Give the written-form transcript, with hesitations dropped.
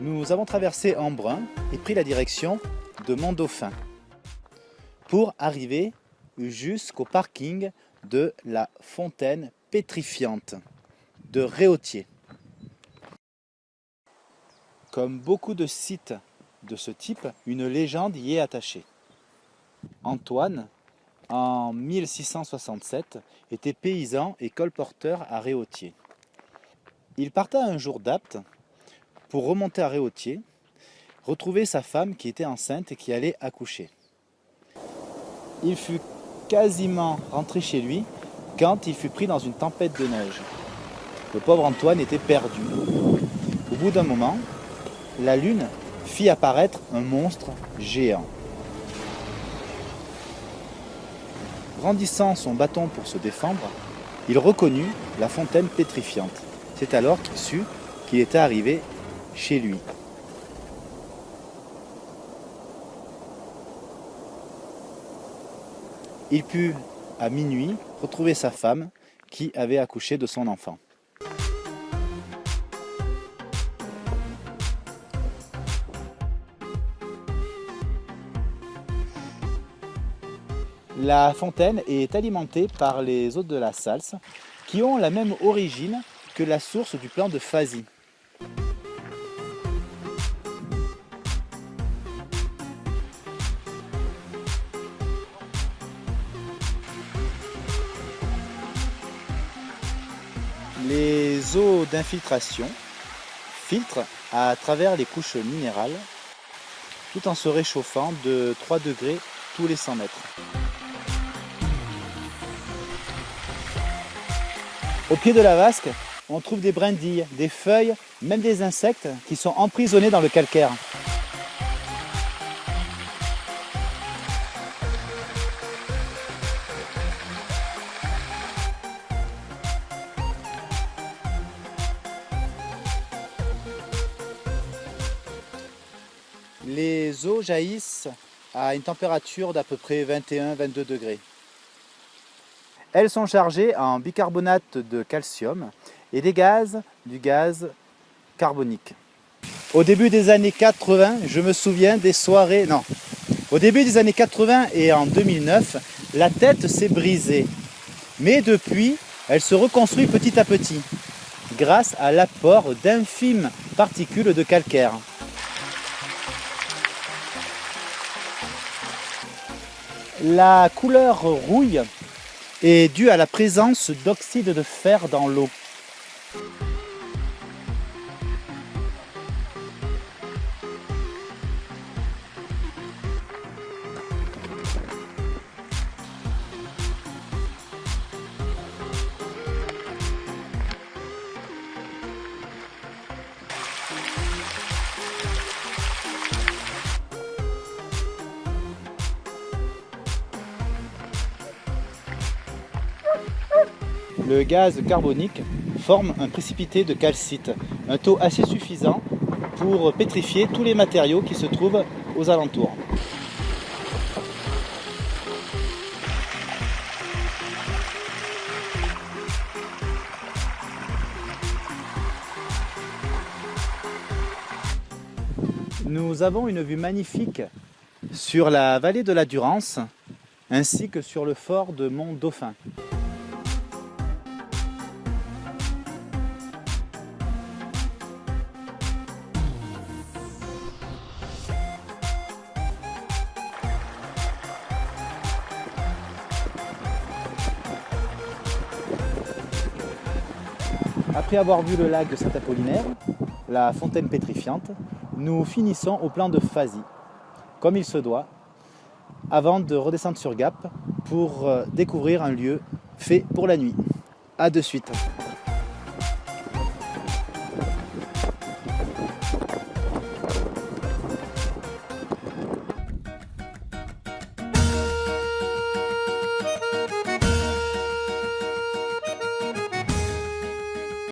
Nous avons traversé Embrun et pris la direction de Mont-Dauphin pour arriver jusqu'au parking de la fontaine pétrifiante de Réautier. Comme beaucoup de sites de ce type, une légende y est attachée. Antoine, en 1667, était paysan et colporteur à Réautier. Il parta un jour d'Apt pour remonter à Réautier, retrouver sa femme qui était enceinte et qui allait accoucher. Il fut quasiment rentré chez lui quand il fut pris dans une tempête de neige. Le pauvre Antoine était perdu. Au bout d'un moment, la lune fit apparaître un monstre géant. Brandissant son bâton pour se défendre, il reconnut la fontaine pétrifiante. C'est alors qu'il sut qu'il était arrivé chez lui. Il put, à minuit, retrouver sa femme qui avait accouché de son enfant. La fontaine est alimentée par les eaux de la Salse qui ont la même origine que la source du plan de Fazy. Les eaux d'infiltration filtrent à travers les couches minérales tout en se réchauffant de 3 degrés tous les 100 mètres. Au pied de la vasque, on trouve des brindilles, des feuilles, même des insectes qui sont emprisonnés dans le calcaire. Les eaux jaillissent à une température d'à peu près 21-22 degrés. Elles sont chargées en bicarbonate de calcium et du gaz carbonique. Au début des années 80, je me souviens des soirées... Non, au début des années 80 et en 2009, la tête s'est brisée. Mais depuis, elle se reconstruit petit à petit, grâce à l'apport d'infimes particules de calcaire. La couleur rouille est due à la présence d'oxyde de fer dans l'eau. Le gaz carbonique forme un précipité de calcite, un taux assez suffisant pour pétrifier tous les matériaux qui se trouvent aux alentours. Nous avons une vue magnifique sur la vallée de la Durance ainsi que sur le fort de Mont-Dauphin. Après avoir vu le lac de Saint-Apollinaire, la fontaine pétrifiante, nous finissons au plan de Fazy, comme il se doit, avant de redescendre sur Gap pour découvrir un lieu fait pour la nuit. A de suite.